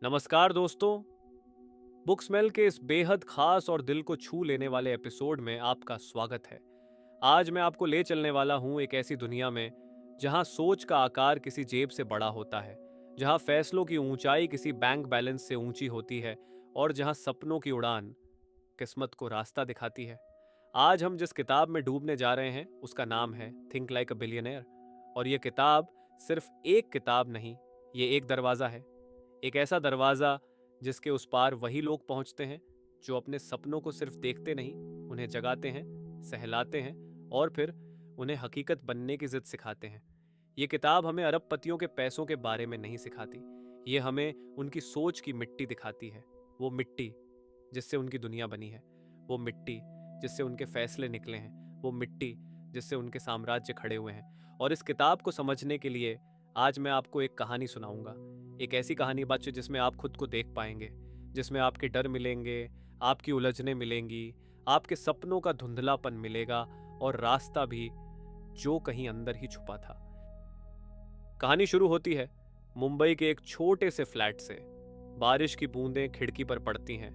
नमस्कार दोस्तों। Book smell के इस बेहद खास और दिल को छू लेने वाले एपिसोड में आपका स्वागत है। आज मैं आपको ले चलने वाला हूं एक ऐसी दुनिया में जहां सोच का आकार किसी जेब से बड़ा होता है, जहां फैसलों की ऊंचाई किसी बैंक बैलेंस से ऊंची होती है और जहां सपनों की उड़ान किस्मत को रास्ता दिखाती है। आज हम जिस किताब में डूबने जा रहे हैं उसका नाम है थिंक लाइक अ बिलियनेयर। और यह किताब सिर्फ एक किताब नहीं, ये एक दरवाज़ा है। एक ऐसा दरवाज़ा जिसके उस पार वही लोग पहुंचते हैं जो अपने सपनों को सिर्फ देखते नहीं, उन्हें जगाते हैं, सहलाते हैं और फिर उन्हें हकीकत बनने की जिद सिखाते हैं। ये किताब हमें अरबपतियों के पैसों के बारे में नहीं सिखाती, ये हमें उनकी सोच की मिट्टी दिखाती है। वो मिट्टी जिससे उनकी दुनिया बनी है, वो मिट्टी जिससे उनके फैसले निकले हैं, वो मिट्टी जिससे उनके साम्राज्य खड़े हुए हैं। और इस किताब को समझने के लिए आज मैं आपको एक कहानी सुनाऊंगा। एक ऐसी कहानी बच्चे जिसमें आप खुद को देख पाएंगे, जिसमें आपके डर मिलेंगे, आपकी उलझनें मिलेंगी, आपके सपनों का धुंधलापन मिलेगा और रास्ता भी जो कहीं अंदर ही छुपा था। कहानी शुरू होती है मुंबई के एक छोटे से फ्लैट से। बारिश की बूंदें खिड़की पर पड़ती हैं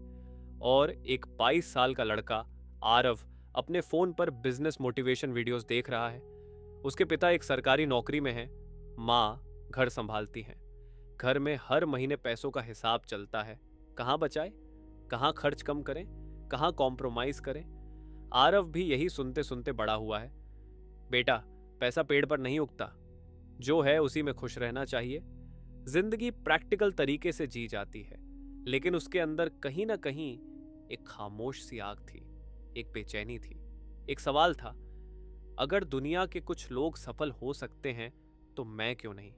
और एक 22 साल का लड़का आरव अपने फोन पर बिजनेस मोटिवेशन वीडियोस देख रहा है। उसके पिता एक सरकारी नौकरी में हैं, माँ घर संभालती हैं। घर में हर महीने पैसों का हिसाब चलता है, कहाँ बचाए, कहाँ खर्च कम करें, कहाँ कॉम्प्रोमाइज करें। आरव भी यही सुनते सुनते बड़ा हुआ है। बेटा, पैसा पेड़ पर नहीं उगता, जो है उसी में खुश रहना चाहिए। जिंदगी प्रैक्टिकल तरीके से जी जाती है, लेकिन उसके अंदर कहीं ना कहीं एक खामोश सी आग थी, एक बेचैनी थी, एक सवाल था, अगर दुनिया के कुछ लोग सफल हो सकते हैं तो मैं क्यों नहीं।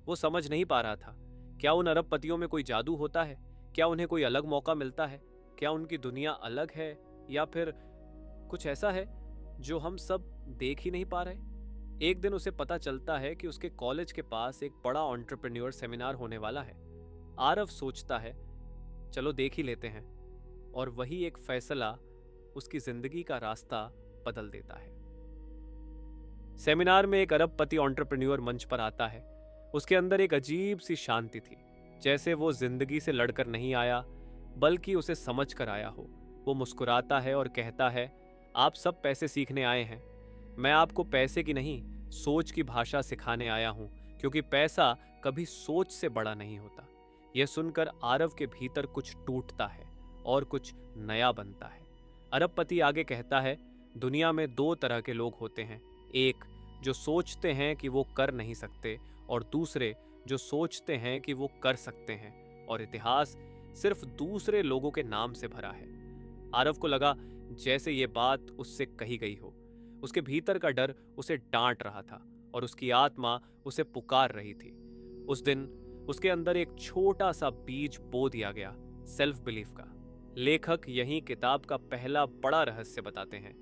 वो समझ नहीं पा रहा था, क्या उन अरबपतियों में कोई जादू होता है, क्या उन्हें कोई अलग मौका मिलता है, क्या उनकी दुनिया अलग है या फिर कुछ ऐसा है जो हम सब देख ही नहीं पा रहे। एक दिन उसे पता चलता है कि उसके कॉलेज के पास एक बड़ा एंटरप्रेन्योर सेमिनार होने वाला है। आरव सोचता है, चलो देख ही लेते हैं, और वही एक फैसला उसकी जिंदगी का रास्ता बदल देता है। सेमिनार में एक अरबपति एंटरप्रेन्योर मंच पर आता है। उसके अंदर एक अजीब सी शांति थी, जैसे वो जिंदगी से लड़कर नहीं आया बल्कि उसे समझ कर आया हो। वो मुस्कुराता है और कहता है, आप सब पैसे सीखने आए हैं, मैं आपको पैसे की नहीं सोच की भाषा सिखाने आया हूं, क्योंकि पैसा कभी सोच से बड़ा नहीं होता। यह सुनकर आरव के भीतर कुछ टूटता है और कुछ नया बनता है। अरबपति आगे कहता है, दुनिया में दो तरह के लोग होते हैं, एक जो सोचते हैं कि वो कर नहीं सकते और दूसरे जो सोचते हैं कि वो कर सकते हैं, और इतिहास सिर्फ दूसरे लोगों के नाम से भरा है। आरव को लगा जैसे ये बात उससे कही गई हो। उसके भीतर का डर उसे डांट रहा था और उसकी आत्मा उसे पुकार रही थी। उस दिन उसके अंदर एक छोटा सा बीज बो दिया गया, सेल्फ बिलीफ का। लेखक यही किताब का पहला बड़ा रहस्य बताते हैं।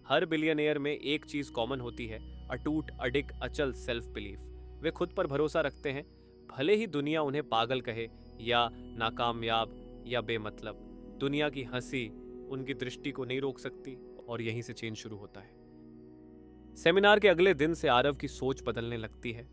हर बिलियनियर में एक चीज कॉमन होती है, अटूट अडिग अचल सेल्फ बिलीफ। वे खुद पर भरोसा रखते हैं, भले ही दुनिया उन्हें पागल कहे या नाकामयाब या बेमतलब। दुनिया की हंसी उनकी दृष्टि को नहीं रोक सकती, और यहीं से चेंज शुरू होता है। सेमिनार के अगले दिन से आरव की सोच बदलने लगती है।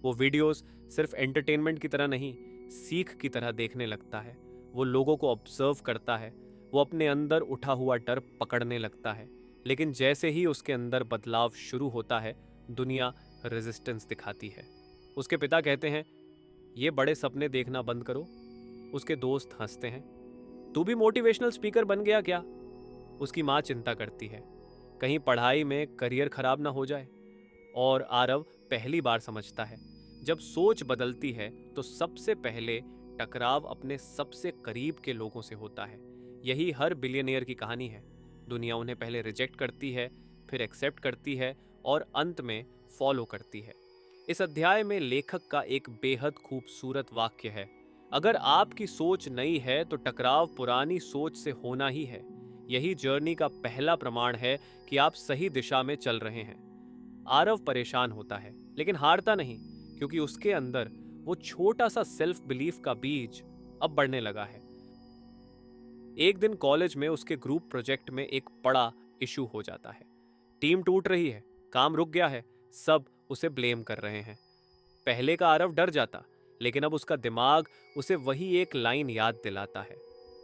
वो वीडियोस सिर्फ एंटरटेनमेंट की तरह नहीं, सीख की तरह देखने लगता है। वो लोगों को ऑब्जर्व करता है, वो अपने अंदर उठा हुआ डर पकड़ने लगता है। लेकिन जैसे ही उसके अंदर बदलाव शुरू होता है, दुनिया रेजिस्टेंस दिखाती है। उसके पिता कहते हैं, ये बड़े सपने देखना बंद करो। उसके दोस्त हंसते हैं, तू भी मोटिवेशनल स्पीकर बन गया क्या। उसकी माँ चिंता करती है, कहीं पढ़ाई में करियर खराब ना हो जाए। और आरव पहली बार समझता है, जब सोच बदलती है तो सबसे पहले टकराव अपने सबसे करीब के लोगों से होता है। यही हर बिलियनियर की कहानी है। दुनिया उन्हें पहले रिजेक्ट करती है, फिर एक्सेप्ट करती है और अंत में फॉलो करती है। इस अध्याय में लेखक का एक बेहद खूबसूरत वाक्य है, अगर आपकी सोच नई है तो टकराव पुरानी सोच से होना ही है। यही जर्नी का पहला प्रमाण है कि आप सही दिशा में चल रहे हैं। आरव परेशान होता है, लेकिन हारता नहीं, क्योंकि उसके अंदर वो छोटा सा सेल्फ बिलीफ का बीज अब बढ़ने लगा है। एक दिन कॉलेज में उसके ग्रुप प्रोजेक्ट में एक बड़ा इशू हो जाता है। टीम टूट रही है, काम रुक गया है, सब उसे ब्लेम कर रहे हैं। पहले का आरव डर जाता, लेकिन अब उसका दिमाग उसे वही एक लाइन याद दिलाता है,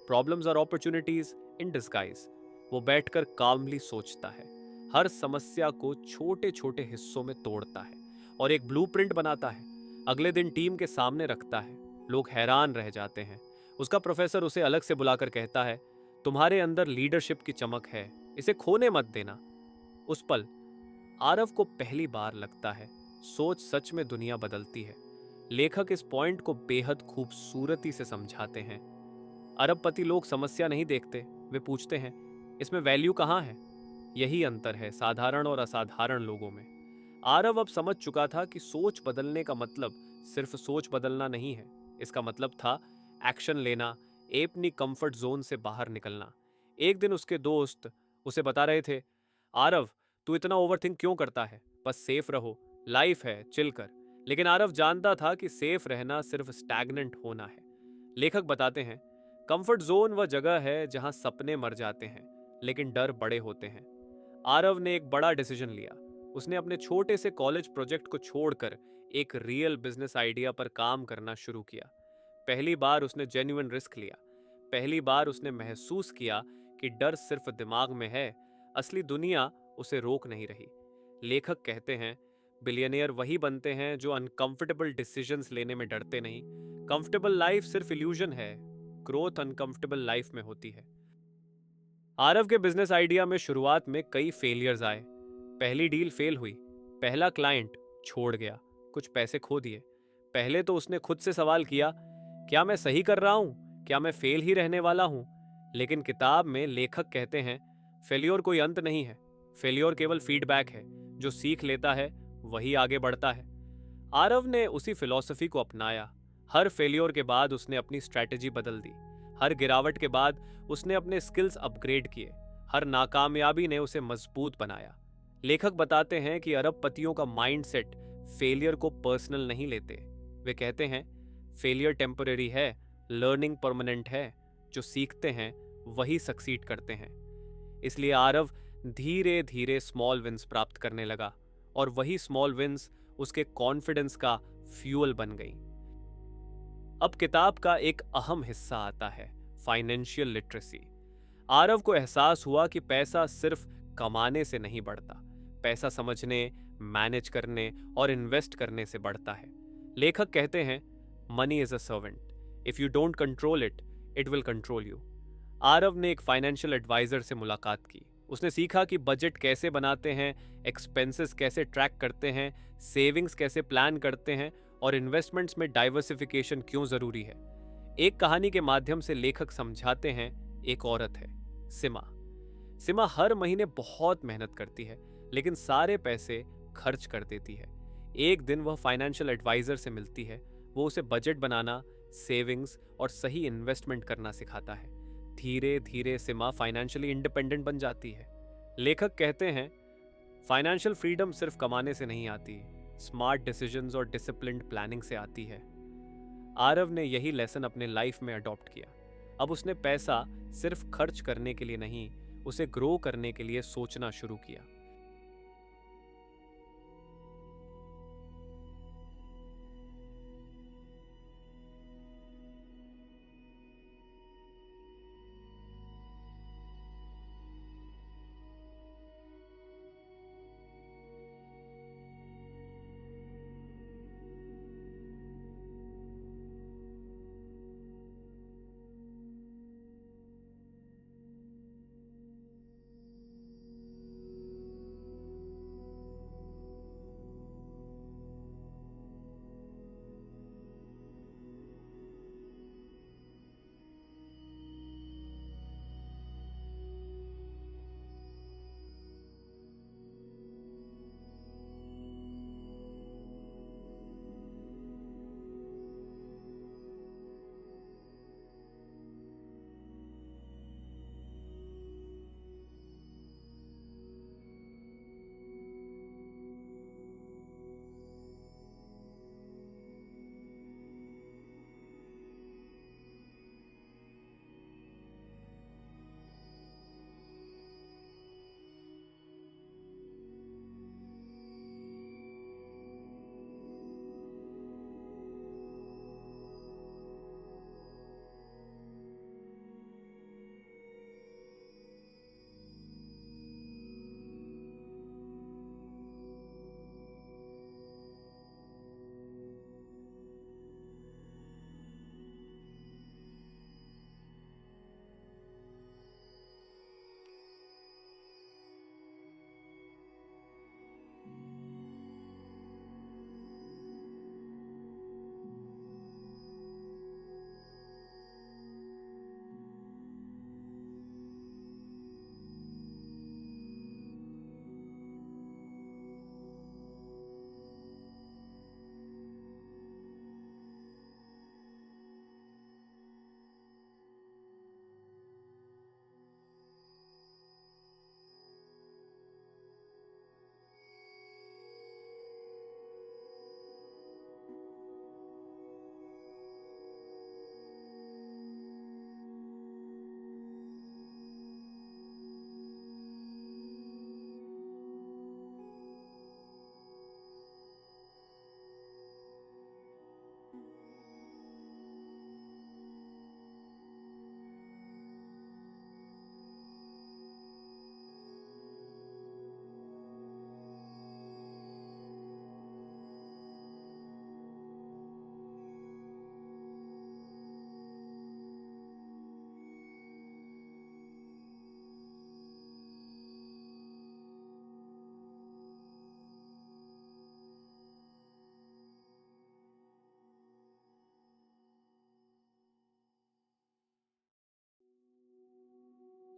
problems are opportunities in disguise. वो बैठकर कामली सोचता है, हर समस्या को छोटे छोटे हिस्सों में तोड़ता है और एक ब्लूप्रिंट बनाता है। अगले दिन टीम के सामने रखता है। लोग हैरान रह जाते हैं। उसका प्रोफेसर उसे अलग से बुलाकर कहता है, तुम्हारे अंदर लीडरशिप की चमक है, इसे खोने मत देना। उस पल आरव को पहली बार लगता है सोच सच में दुनिया बदलती है। लेखक इस पॉइंट को बेहद खूबसूरती से समझाते हैं। अरबपति लोग समस्या नहीं देखते, वे पूछते हैं इसमें वैल्यू कहाँ है। यही अंतर है साधारण और असाधारण लोगों में। आरव अब समझ चुका था कि सोच बदलने का मतलब सिर्फ सोच बदलना नहीं है। इसका मतलब था एक्शन लेना, अपनी कंफर्ट जोन से बाहर निकलना। एक दिन उसके दोस्त उसे बता रहे थे, आरव तू इतना ओवरथिंक क्यों करता है, बस सेफ रहो, लाइफ है, चिल कर। लेकिन आरव जानता था कि सेफ रहना सिर्फ स्टैग्नेंट होना है। लेखक बताते हैं, कंफर्ट जोन वह जगह है जहां सपने मर जाते हैं लेकिन डर बड़े होते हैं। आरव ने एक बड़ा डिसीजन लिया। उसने अपने छोटे से कॉलेज प्रोजेक्ट को छोड़कर एक रियल बिजनेस आइडिया पर काम करना शुरू किया। पहली बार उसने जेन्युइन रिस्क लिया। पहली बार उसने महसूस किया कि डर सिर्फ दिमाग में है, असली दुनिया उसे रोक नहीं रही। लेखक कहते हैं, बिलियनियर वही बनते हैं जो अनकंफर्टेबल डिसीजंस लेने में डरते नहीं। कंफर्टेबल लाइफ सिर्फ इल्यूजन है, ग्रोथ अनकंफर्टेबल लाइफ में होती है। आरव के बिजनेस आइडिया में शुरुआत में कई फेलियर्स आए। पहली डील फेल हुई, पहला क्लाइंट छोड़ गया, कुछ पैसे खो दिए। पहले तो उसने खुद से सवाल किया, क्या मैं सही कर रहा हूं, क्या मैं फेल ही रहने वाला हूं। लेकिन किताब में लेखक कहते हैं, फेल्योर कोई अंत नहीं है, फेल्योर केवल फीडबैक है। जो सीख लेता है वही आगे बढ़ता है। आरव ने उसी फिलॉसफी को अपनाया। हर फेल्योर के बाद उसने अपनी स्ट्रैटेजी बदल दी। हर गिरावट के बाद उसने अपने स्किल्स अपग्रेड किए। हर नाकामयाबी ने उसे मजबूत बनाया। लेखक बताते हैं कि अरबपतियों का माइंडसेट फेलियर को पर्सनल नहीं लेते। वे कहते हैं, फेलियर टेम्पररी है, लर्निंग परमानेंट है। जो सीखते हैं वही सक्सीड करते हैं। इसलिए आरव धीरे धीरे स्मॉल विंस प्राप्त करने लगा और वही स्मॉल विंस उसके कॉन्फिडेंस का फ्यूल बन गई। अब किताब का एक अहम हिस्सा आता है, फाइनेंशियल लिटरेसी। आरव को एहसास हुआ कि पैसा सिर्फ कमाने से नहीं बढ़ता, पैसा समझने, मैनेज करने और इन्वेस्ट करने से बढ़ता है। लेखक कहते हैं, money is a servant, if you don't control it, it will control you. Aarav ने एक फाइनेंशियल एडवाइजर से मुलाकात की। उसने सीखा कि बजट कैसे बनाते हैं, एक्सपेंसेस कैसे ट्रैक करते हैं, सेविंग्स कैसे प्लान करते हैं और इन्वेस्टमेंट्स में डाइवर्सिफिकेशन क्यों जरूरी है। एक कहानी के माध्यम से लेखक समझाते हैं, एक औरत है, सिमा। सिमा हर महीने बहुत मेहनत करती है लेकिन सारे पैसे खर्च कर देती है। एक दिन वह फाइनेंशियल एडवाइजर से मिलती है। वो उसे बजट बनाना, सेविंग्स और सही इन्वेस्टमेंट करना सिखाता है। धीरे धीरे सिमा फाइनेंशियली इंडिपेंडेंट बन जाती है। लेखक कहते हैं, फाइनेंशियल फ्रीडम सिर्फ कमाने से नहीं आती, स्मार्ट डिसीजंस और डिसिप्लिन्ड प्लानिंग से आती है। आरव ने यही लेसन अपने लाइफ में अडॉप्ट किया। अब उसने पैसा सिर्फ खर्च करने के लिए नहीं, उसे ग्रो करने के लिए सोचना शुरू किया।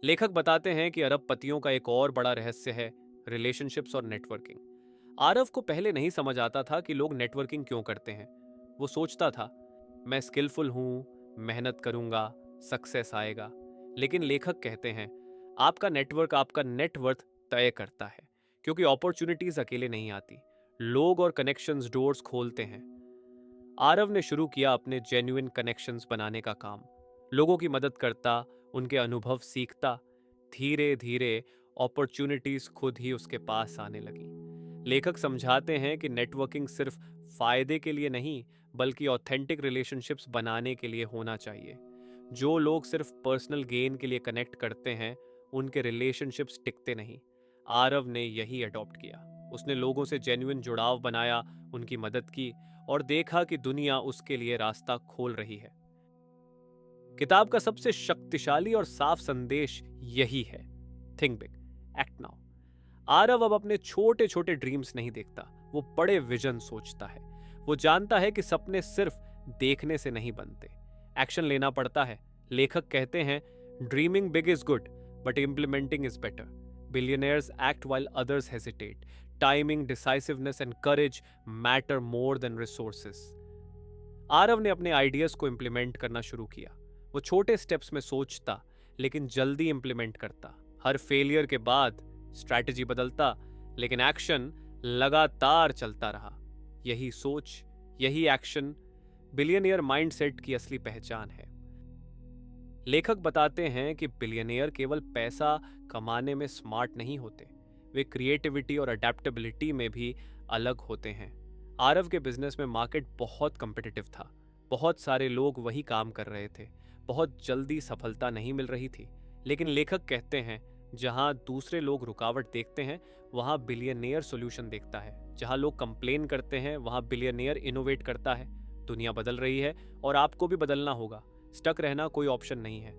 लेखक बताते हैं कि अरबपतियों का एक और बड़ा रहस्य है रिलेशनशिप्स और नेटवर्किंग। आरव को पहले नहीं समझ आता था कि लोग नेटवर्किंग क्यों करते हैं। वो सोचता था, मैं स्किलफुल हूं, मेहनत करूंगा, सक्सेस आएगा। लेकिन लेखक कहते हैं, आपका नेटवर्क आपका नेटवर्थ तय करता है, क्योंकि अपॉर्चुनिटीज अकेले नहीं आती, लोग और कनेक्शंस डोर्स खोलते हैं। आरव ने शुरू किया अपने जेन्युइन कनेक्शंस बनाने का काम। लोगों की मदद करता, उनके अनुभव सीखता। धीरे धीरे अपॉर्चुनिटीज खुद ही उसके पास आने लगी। लेखक समझाते हैं कि नेटवर्किंग सिर्फ फायदे के लिए नहीं, बल्कि ऑथेंटिक रिलेशनशिप्स बनाने के लिए होना चाहिए। जो लोग सिर्फ पर्सनल गेन के लिए कनेक्ट करते हैं, उनके रिलेशनशिप्स टिकते नहीं। आरव ने यही अडॉप्ट किया। उसने लोगों से जेन्युइन जुड़ाव बनाया, उनकी मदद की और देखा कि दुनिया उसके लिए रास्ता खोल रही है। किताब का सबसे शक्तिशाली और साफ संदेश यही है, think big, act now. Aarav अब अपने छोटे छोटे ड्रीम्स नहीं देखता, वो बड़े विजन सोचता है। वो जानता है कि सपने सिर्फ देखने से नहीं बनते, एक्शन लेना पड़ता है। लेखक कहते हैं, dreaming big is good, but implementing is better. Billionaires act while others hesitate. Timing, decisiveness and courage matter more than resources. Aarav ने अपने आइडियाज को इम्प्लीमेंट करना शुरू किया। वो छोटे स्टेप्स में सोचता, लेकिन जल्दी इम्प्लीमेंट करता। हर फेलियर के बाद स्ट्रैटेजी बदलता, लेकिन एक्शन लगातार चलता रहा। यही सोच, यही एक्शन बिलियनियर माइंडसेट की असली पहचान है। लेखक बताते हैं कि बिलियनियर केवल पैसा कमाने में स्मार्ट नहीं होते, वे क्रिएटिविटी और अडेप्टेबिलिटी में भी अलग होते हैं। आरव के बिजनेस में मार्केट बहुत कम्पिटिटिव था। बहुत सारे लोग वही काम कर रहे थे। बहुत जल्दी सफलता नहीं मिल रही थी। लेकिन लेखक कहते हैं, जहां दूसरे लोग रुकावट देखते हैं, वहां बिलियनियर सॉल्यूशन देखता है। जहां लोग कंप्लेन करते हैं, वहां बिलियनियर इनोवेट करता है। दुनिया बदल रही है और आपको भी बदलना होगा। स्टक रहना कोई ऑप्शन नहीं है।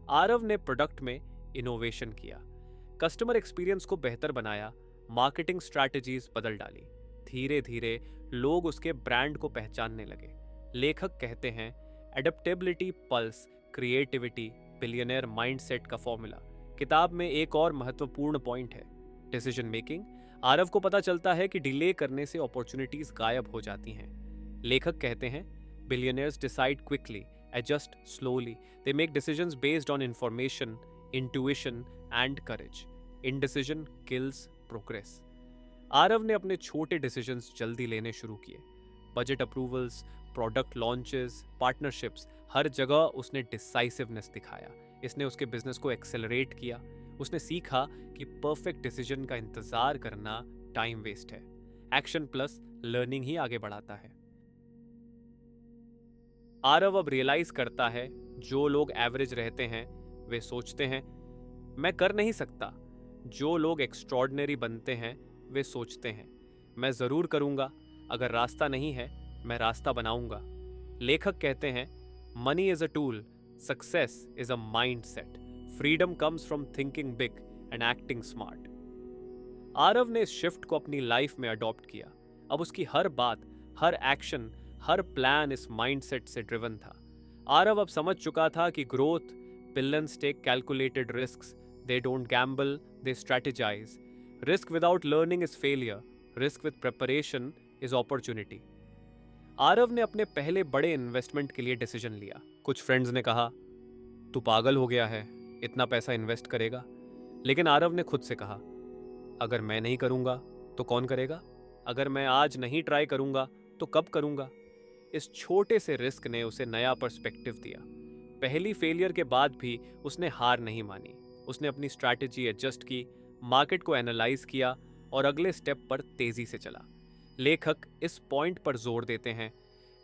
आरव ने प्रोडक्ट में इनोवेशन किया, कस्टमर एक्सपीरियंस को बेहतर बनाया, मार्केटिंग स्ट्रैटेजीज बदल डाली। धीरे धीरे लोग उसके ब्रांड को पहचानने लगे। लेखक कहते हैं, adaptability pulse creativity billionaire mindset का फॉर्मूला। किताब में एक और महत्वपूर्ण पॉइंट है, डिसीजन मेकिंग। आरव को पता चलता है कि डिले करने से अपॉर्चुनिटीज गायब हो जाती हैं। लेखक कहते हैं, billionaires decide quickly, adjust slowly. They make decisions based on information, intuition and courage. Indecision kills progress. Aarav ने अपने छोटे डिसीजंस जल्दी लेने शुरू किए। Budget approvals, product launches, partnerships, हर जगह उसने डिसाइसिवनेस दिखाया। इसने उसके बिजनेस को एक्सेलरेट किया। उसने सीखा कि परफेक्ट डिसीजन का इंतजार करना टाइम वेस्ट है। एक्शन प्लस लर्निंग ही आगे बढ़ाता है। आरव अब रियलाइज करता है, जो लोग एवरेज रहते हैं वे सोचते हैं मैं कर नहीं सकता। जो लोग एक्स्ट्रॉर्डिनरी बनते हैं वे सोचते हैं मैं जरूर करूंगा। अगर रास्ता नहीं है, मैं रास्ता बनाऊंगा। लेखक कहते हैं, money is a tool, success is a mind set. Freedom comes from thinking big and acting smart. Aarav ने इस शिफ्ट को अपनी लाइफ में अडॉप्ट किया। अब उसकी हर बात, हर एक्शन, हर प्लान इस माइंडसेट से ड्रिवन था। आरव अब समझ चुका था कि ग्रोथ, पिलन्स take calculated risks, they don't gamble, they strategize. Risk without learning is failure, risk with preparation is opportunity. Aarav ने अपने पहले बड़े इन्वेस्टमेंट के लिए डिसीजन लिया। कुछ फ्रेंड्स ने कहा, तू पागल हो गया है, इतना पैसा इन्वेस्ट करेगा। लेकिन आरव ने खुद से कहा, अगर मैं नहीं करूंगा तो कौन करेगा? अगर मैं आज नहीं ट्राई करूंगा तो कब करूंगा? इस छोटे से रिस्क ने उसे नया पर्सपेक्टिव दिया। पहली फेलियर के बाद भी उसने हार नहीं मानी। उसने अपनी स्ट्रैटेजी एडजस्ट की, मार्केट को एनालाइज किया और अगले स्टेप पर तेजी से चला। लेखक इस पॉइंट पर जोर देते हैं,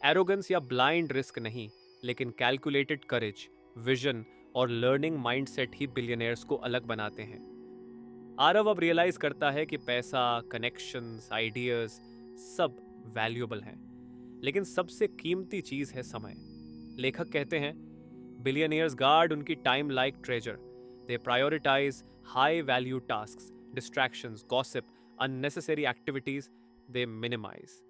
एरोगेंस या ब्लाइंड रिस्क नहीं, लेकिन कैलकुलेटेड करेज, विजन और लर्निंग माइंडसेट ही बिलियनियर्स को अलग बनाते हैं। आरव अब रियलाइज करता है कि पैसा, कनेक्शंस, आइडियाज सब वैल्यूएबल हैं, लेकिन सबसे कीमती चीज है समय। लेखक कहते हैं, बिलियनियर्स गार्ड उनकी time like treasure. They prioritize high value tasks, distractions, gossip, unnecessary activities they minimize.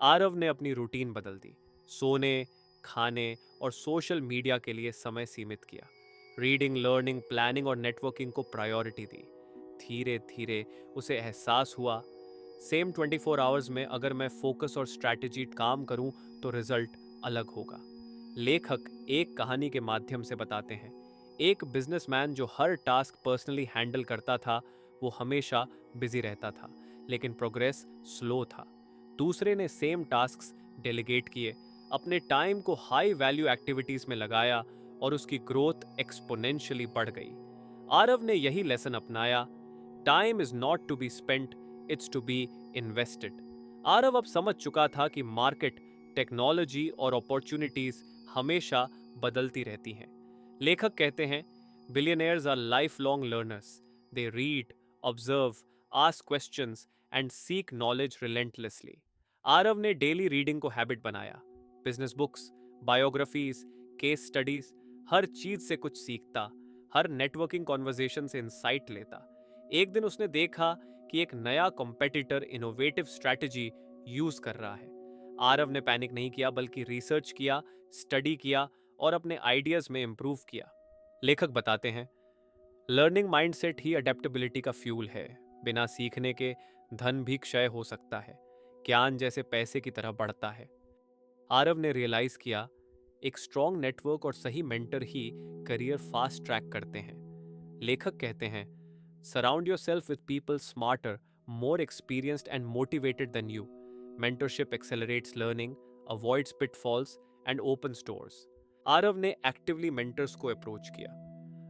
Aarav ने अपनी रूटीन बदल दी। सोने, खाने और सोशल मीडिया के लिए समय सीमित किया। रीडिंग, लर्निंग, प्लानिंग और नेटवर्किंग को प्रायोरिटी दी। धीरे धीरे उसे एहसास हुआ, सेम 24 आवर्स में अगर मैं फोकस और स्ट्रैटेजी काम करूं तो रिजल्ट अलग होगा। लेखक एक कहानी के माध्यम से बताते हैं, एक बिजनेसमैन जो हर टास्क पर्सनली हैंडल करता था, वो हमेशा बिजी रहता था, लेकिन प्रोग्रेस स्लो था। दूसरे ने सेम टास्क्स डेलीगेट किए, अपने टाइम को हाई वैल्यू एक्टिविटीज में लगाया और उसकी ग्रोथ एक्सपोनेंशियली बढ़ गई। आरव ने यही लेसन अपनाया, time is not to be spent, it's to be invested. Aarav अब समझ चुका था कि मार्केट, टेक्नोलॉजी और अपॉर्चुनिटीज हमेशा बदलती रहती हैं। लेखक कहते हैं, billionaires are lifelong learners, they read, observe, ask questions and seek knowledge relentlessly. Aarav ने डेली रीडिंग को हैबिट बनाया, business books, biographies, case studies, हर चीज से कुछ सीखता, हर नेटवर्किंग कॉन्वर्सेशन से इंसाइट लेता। एक दिन उसने देखा कि एक नया कॉम्पिटिटर इनोवेटिव स्ट्रैटेजी यूज कर रहा है। आरव ने पैनिक नहीं किया, बल्कि रिसर्च किया, स्टडी किया और अपने आइडियाज में इंप्रूव किया। लेखक बताते हैं, लर्निंग माइंडसेट ही अडेप्टेबिलिटी का फ्यूल है। बिना सीखने के धन भी क्षय हो सकता है, ज्ञान जैसे पैसे की तरह बढ़ता है। आरव ने रियलाइज किया, एक स्ट्रॉन्ग नेटवर्क और सही मेंटर ही करियर फास्ट ट्रैक करते हैं। लेखक कहते हैं, surround yourself with people smarter, more experienced and motivated than you. Mentorship accelerates learning, avoids pitfalls and opens doors. Aarav ने एक्टिवली मेंटर्स को अप्रोच किया,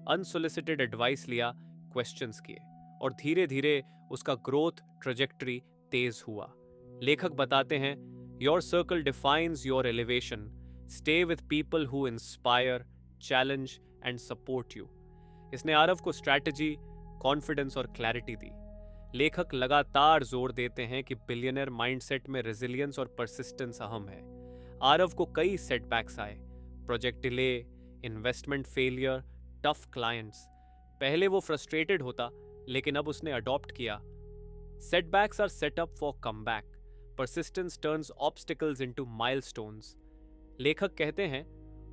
अनसोलिसिटेड एडवाइस लिया, क्वेश्चंस किए और धीरे धीरे उसका ग्रोथ ट्रेजेक्टरी तेज हुआ। लेखक बताते हैं, your circle defines your elevation, stay with people who inspire, challenge and support you. इसने आरव को स्ट्रैटेजी, कॉन्फिडेंस और क्लैरिटी दी। लेखक लगातार जोर देते हैं कि बिलियनर माइंडसेट में रेजिलियंस और परसिस्टेंस अहम है। आरव को कई सेटबैक्स आए, project delay, investment failure, tough clients. पहले वो फ्रस्ट्रेटेड होता, लेकिन अब उसने अडॉप्ट किया, setbacks are set up for comeback, persistence turns obstacles into milestones. लेखक कहते हैं,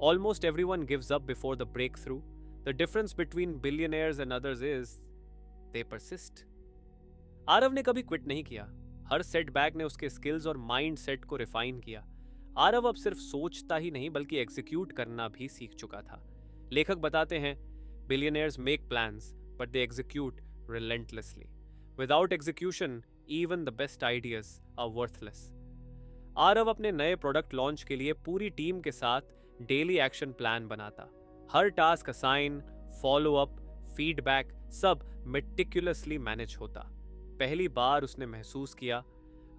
almost everyone gives up before the breakthrough, the difference between billionaires and others is they persist. Aarav ने कभी क्विट नहीं किया, हर सेटबैक ने उसके स्किल्स और माइंड सेट को रिफाइन किया। आरव अब सिर्फ सोचता ही नहीं बल्कि एग्जीक्यूट करना भी सीख चुका था। लेखक बताते हैं, billionaires make plans but they execute relentlessly. Without execution even the best ideas are worthless. Aarav अपने नए प्रोडक्ट लॉन्च के लिए पूरी टीम के साथ डेली एक्शन प्लान बनाता, हर task assign, follow up, feedback सब मेटिकुलसली मैनेज होता। पहली बार उसने महसूस किया,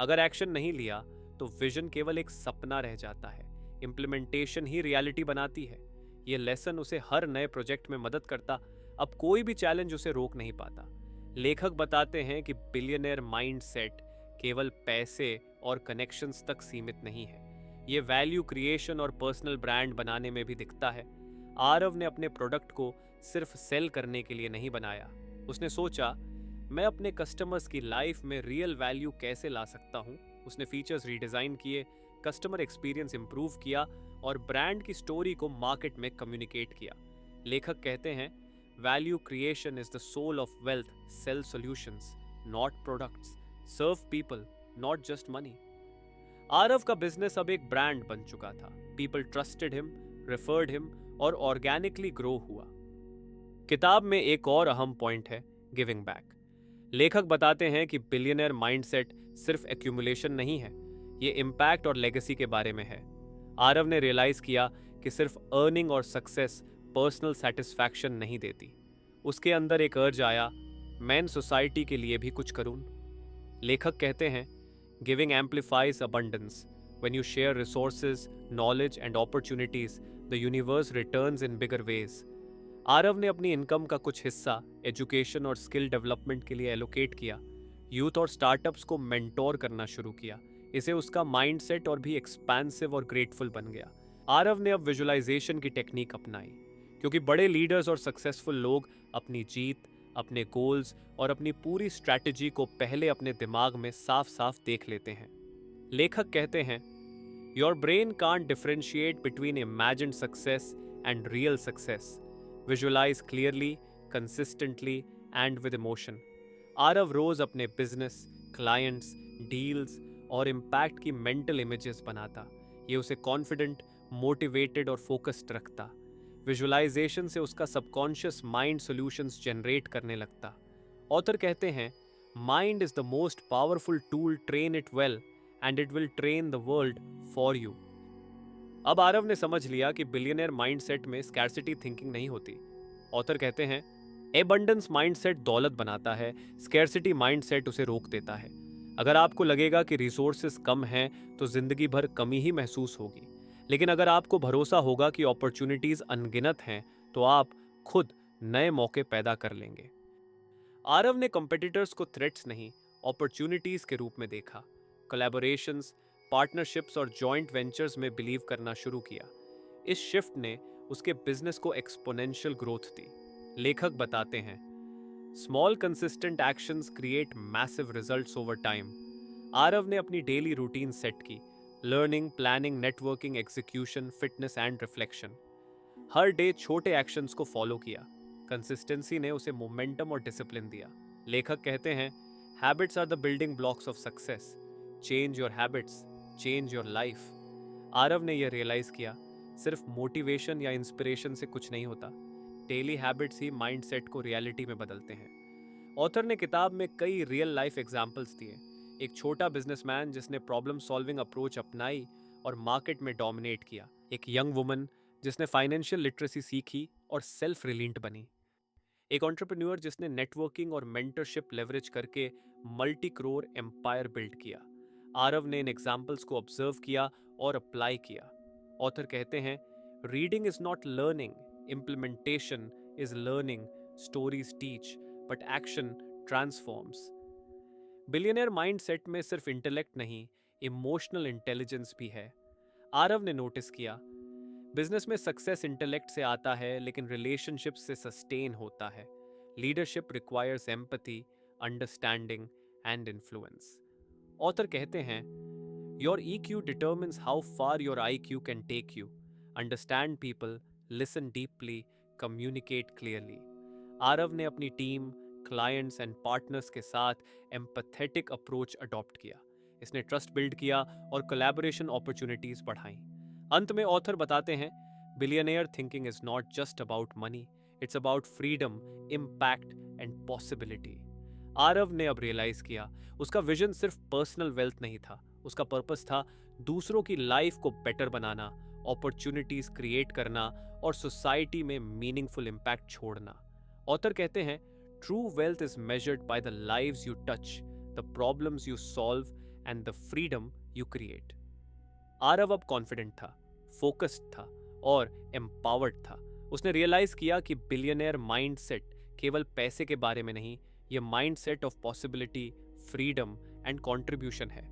अगर एक्शन नहीं लिया तो विजन केवल एक सपना रह जाता है, इंप्लीमेंटेशन ही रियलिटी बनाती है। यह लेसन उसे हर नए प्रोजेक्ट में मदद करता, अब कोई भी चैलेंज उसे रोक नहीं पाता। लेखक बताते हैं कि बिलियनियर माइंडसेट केवल पैसे और कनेक्शंस तक सीमित नहीं है, ये वैल्यू क्रिएशन और पर्सनल ब्रांड बनाने में भी दिखता है। आरव ने अपने प्रोडक्ट को सिर्फ सेल करने के लिए नहीं बनाया, उसने सोचा, मैं अपने कस्टमर्स की लाइफ में रियल वैल्यू कैसे ला सकता हूँ। उसने फीचर्स रीडिज़ाइन किए, कस्टमर एक्सपीरियंस इंप्रूव किया और ब्रांड की स्टोरी को मार्केट में कम्युनिकेट किया। लेखक कहते हैं, value creation is the soul of wealth, sell solutions not products, serve people not just money. Aarav का बिजनेस अब एक ब्रांड बन चुका था, people trusted him, referred him और ऑर्गेनिकली ग्रो हुआ। किताब में एक और अहम पॉइंट है, गिविंग बैक। लेखक बताते हैं कि बिलियनर माइंडसेट सिर्फ एक्यूमुलेशन नहीं है, ये इम्पैक्ट और लेगेसी के बारे में है। आरव ने रियलाइज किया कि सिर्फ अर्निंग और सक्सेस पर्सनल सेटिस्फैक्शन नहीं देती। उसके अंदर एक अर्ज आया, मैं इन सोसाइटी के लिए भी कुछ करूं। लेखक कहते हैं, giving amplifies abundance, when you share resources, knowledge and opportunities, the universe returns in bigger ways. Aarav ने अपनी इनकम का कुछ हिस्सा एजुकेशन और स्किल डेवलपमेंट के लिए एलोकेट किया, यूथ और स्टार्टअप्स को मेंटोर करना शुरू किया। इसे उसका माइंडसेट और भी एक्सपेंसिव और ग्रेटफुल बन गया। आरव ने अब विजुअलाइजेशन की टेक्निक अपनाई, क्योंकि बड़े लीडर्स और सक्सेसफुल लोग अपनी जीत, अपने गोल्स और अपनी पूरी स्ट्रैटेजी को पहले अपने दिमाग में साफ साफ देख लेते हैं। लेखक कहते हैं, your brain can't differentiate between imagined success and real success. Visualize clearly, consistently and with emotion. Aarav रोज अपने बिजनेस, क्लाइंट्स, डील्स और इम्पैक्ट की मेंटल इमेजेस बनाता। ये उसे कॉन्फिडेंट, मोटिवेटेड और फोकस्ड रखता। विजुअलाइजेशन से उसका सबकॉन्शियस माइंड सॉल्यूशंस जनरेट करने लगता। ऑथर कहते हैं, mind is the most powerful tool, train it well and it will train the world for you. अब आरव ने समझ लिया कि बिलियनियर माइंडसेट में स्कैर्सिटी थिंकिंग नहीं होती। ऑथर कहते हैं, एबंडेंस माइंडसेट दौलत बनाता है, स्कैर्सिटी माइंडसेट उसे रोक देता है। अगर आपको लगेगा कि रिसोर्सेज कम हैं तो जिंदगी भर कमी ही महसूस होगी, लेकिन अगर आपको भरोसा होगा कि अपॉर्चुनिटीज अनगिनत हैं तो आप खुद नए मौके पैदा कर लेंगे। आरव ने कॉम्पिटिटर्स को थ्रेट्स नहीं, अपॉर्चुनिटीज के रूप में देखा। कोलैबोरेशंस, पार्टनरशिप्स और जॉइंट वेंचर्स में बिलीव करना शुरू किया। इस शिफ्ट ने उसके बिजनेस को एक्सपोनेंशियल ग्रोथ दी। लेखक बताते हैं, small consistent actions create massive results over time. Aarav ने अपनी डेली रूटीन सेट की, learning, planning, networking, execution, fitness and reflection. हर डे छोटे एक्शंस को फॉलो किया। कंसिस्टेंसी ने उसे मोमेंटम और डिसिप्लिन दिया। लेखक कहते हैं, habits are the building blocks of success. Change your habits, change your life. Aarav ने यह रियलाइज किया, सिर्फ मोटिवेशन या इंस्पिरेशन से कुछ नहीं होता। डेली हैबिट्स ही माइंडसेट को रियलिटी में बदलते हैं। ऑथर ने किताब में कई रियल लाइफ एग्जाम्पल्स दिए। एक छोटा बिजनेसमैन जिसने प्रॉब्लम सॉल्विंग अप्रोच अपनाई और मार्केट में डोमिनेट किया। एक यंग वुमन जिसने फाइनेंशियल लिटरेसी सीखी और सेल्फ रिलींट बनी। एक एंटरप्रेन्योर जिसने नेटवर्किंग और मेंटरशिप लेवरेज करके मल्टी करोड़ एम्पायर बिल्ड किया। आरव ने इन एग्जाम्पल्स को ऑब्जर्व किया और अप्लाई किया। ऑथर कहते हैं, reading is not learning, implementation is learning, stories teach but action transforms. Billionaire mindset में सिर्फ इंटेलेक्ट नहीं, इमोशनल इंटेलिजेंस भी है। आरव ने नोटिस किया, बिजनेस में सक्सेस इंटेलेक्ट से आता है लेकिन रिलेशनशिप से सस्टेन होता है। Leadership requires empathy, understanding and influence. Author कहते हैं, your EQ determines how far your IQ can take you. Understand people, listen deeply, communicate clearly. Aarav ने अपनी टीम, क्लाइंट्स एंड पार्टनर्स के साथ एम्पैथेटिक अप्रोच अडॉप्ट किया। इसने ट्रस्ट बिल्ड किया और कोलैबोरेशन अपॉर्चुनिटीज बढ़ाई। अंत में ऑथर बताते हैं, billionaire thinking is not just about money, it's about freedom, impact and possibility. Aarav ने अब रियलाइज किया, उसका विजन सिर्फ पर्सनल वेल्थ नहीं था, उसका पर्पस था दूसरों की लाइफ को बेटर बनाना, अपॉर्चुनिटीज क्रिएट करना और सोसाइटी में मीनिंगफुल इम्पैक्ट छोड़ना। ऑथर कहते हैं, true wealth is measured by the lives you touch, the problems you solve and the freedom you create. Aarav अब कॉन्फिडेंट था, फोकस्ड था और एम्पावर्ड था। उसने रियलाइज किया कि बिलियनियर माइंडसेट केवल पैसे के बारे में नहीं, यह mindset of possibility, freedom and contribution है।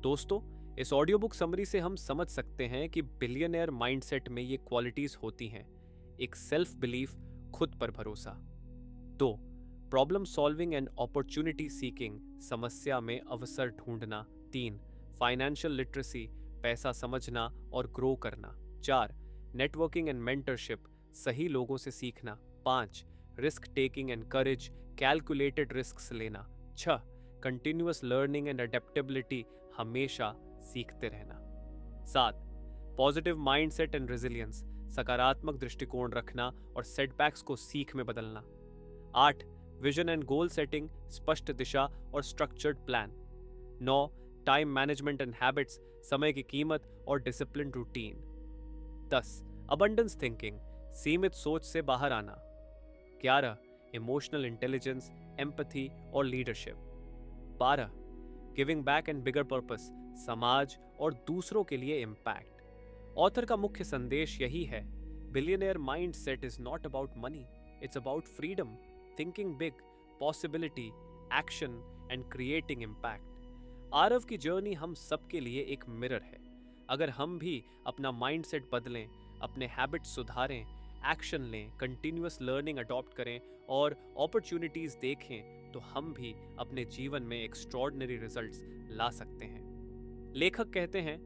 दोस्तों, इस ऑडियो बुक समरी से हम समझ सकते हैं कि बिलियनियर माइंडसेट में ये क्वालिटीज होती हैं। एक सेल्फ बिलीफ, खुद पर भरोसा। 2. Problem solving and opportunity seeking, समस्या में अवसर ढूंढना। 3. फाइनेंशियल लिटरेसी, पैसा समझना और ग्रो करना। 4. नेटवर्किंग एंड मेंटरशिप, सही लोगों से सीखना। 5. Risk taking and courage, calculated risks लेना। 6. कंटिन्यूअस लर्निंग एंड अडेप्टेबिलिटी, हमेशा सीखते रहना। 7. पॉजिटिव माइंडसेट एंड रेजिलियंस, सकारात्मक दृष्टिकोण रखना और सेटबैक्स को सीख में बदलना। 8. विजन एंड गोल सेटिंग, स्पष्ट दिशा और structured plan. 9. Time management and habits, समय की कीमत और डिसिप्लिन रूटीन। 10. अबंडेंस थिंकिंग, सीमित सोच से बाहर आना। 11. इमोशनल इंटेलिजेंस, एम्पैथी और leadership. 12. Giving back and bigger purpose, समाज और दूसरों के लिए इम्पैक्ट। ऑथर का मुख्य संदेश यही है, billionaire mindset is not about money, it's about freedom, thinking big, possibility, action and creating impact. Aarav की जर्नी हम सबके लिए एक मिरर है। अगर हम भी अपना माइंडसेट बदलें, अपने हैबिट्स सुधारें, एक्शन लें, कंटिन्यूअस लर्निंग अडॉप्ट करें और अपॉर्चुनिटीज देखें, तो हम भी अपने जीवन में एक्स्ट्रॉर्डिनरी रिजल्ट्स ला सकते हैं। लेखक कहते हैं,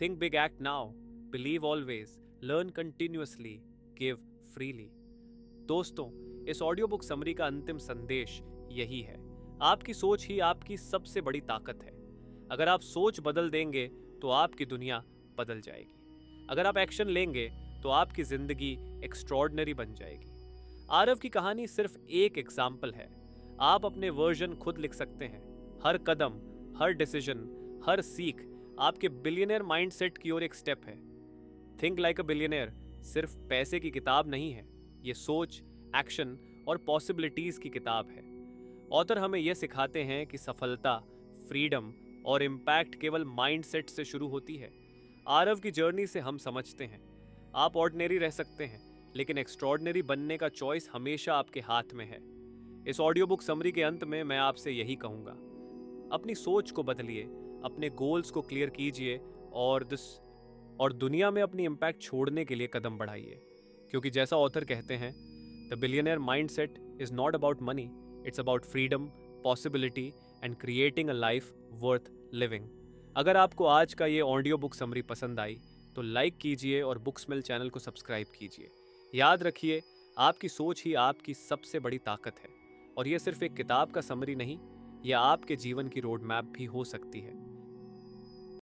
think big, act now, believe always, learn continuously, give freely. दोस्तों, इस ऑडियो बुक समरी का अंतिम संदेश यही है, आपकी सोच ही आपकी सबसे बड़ी ताकत है। अगर आप सोच बदल देंगे तो आपकी दुनिया बदल जाएगी। अगर आप एक्शन लेंगे तो आपकी जिंदगी एक्स्ट्रॉर्डनरी बन जाएगी। आरव की कहानी सिर्फ एक एग्जाम्पल है। आप अपने वर्जन खुद लिख सकते हैं। हर कदम, हर डिसीजन, हर सीख आपके बिलियनियर माइंडसेट की ओर एक स्टेप है। थिंक लाइक अ बिलियनियर सिर्फ पैसे की किताब नहीं है, ये सोच, एक्शन और पॉसिबिलिटीज की किताब है। ऑथर हमें यह सिखाते हैं कि सफलता, फ्रीडम और इम्पैक्ट केवल माइंडसेट से शुरू होती है। आरव की जर्नी से हम समझते हैं आप ऑर्डिनरी रह सकते हैं, लेकिन एक्स्ट्रॉर्डिनरी बनने का चॉइस हमेशा आपके हाथ में है। इस ऑडियो बुक समरी के अंत में मैं आपसे यही कहूंगा, अपनी सोच को बदलिए, अपने गोल्स को क्लियर कीजिए और दुनिया में अपनी इम्पैक्ट छोड़ने के लिए कदम बढ़ाइए। क्योंकि जैसा ऑथर कहते हैं, the billionaire mindset is not about money, it's about freedom, possibility and creating a life worth living. अगर आपको आज का ये ऑडियो बुक समरी पसंद आई तो लाइक कीजिए और बुक्समिल चैनल को सब्सक्राइब कीजिए। याद रखिए, आपकी सोच ही आपकी सबसे बड़ी ताकत है और यह सिर्फ एक किताब का समरी नहीं, यह आपके जीवन की रोड मैप भी हो सकती है।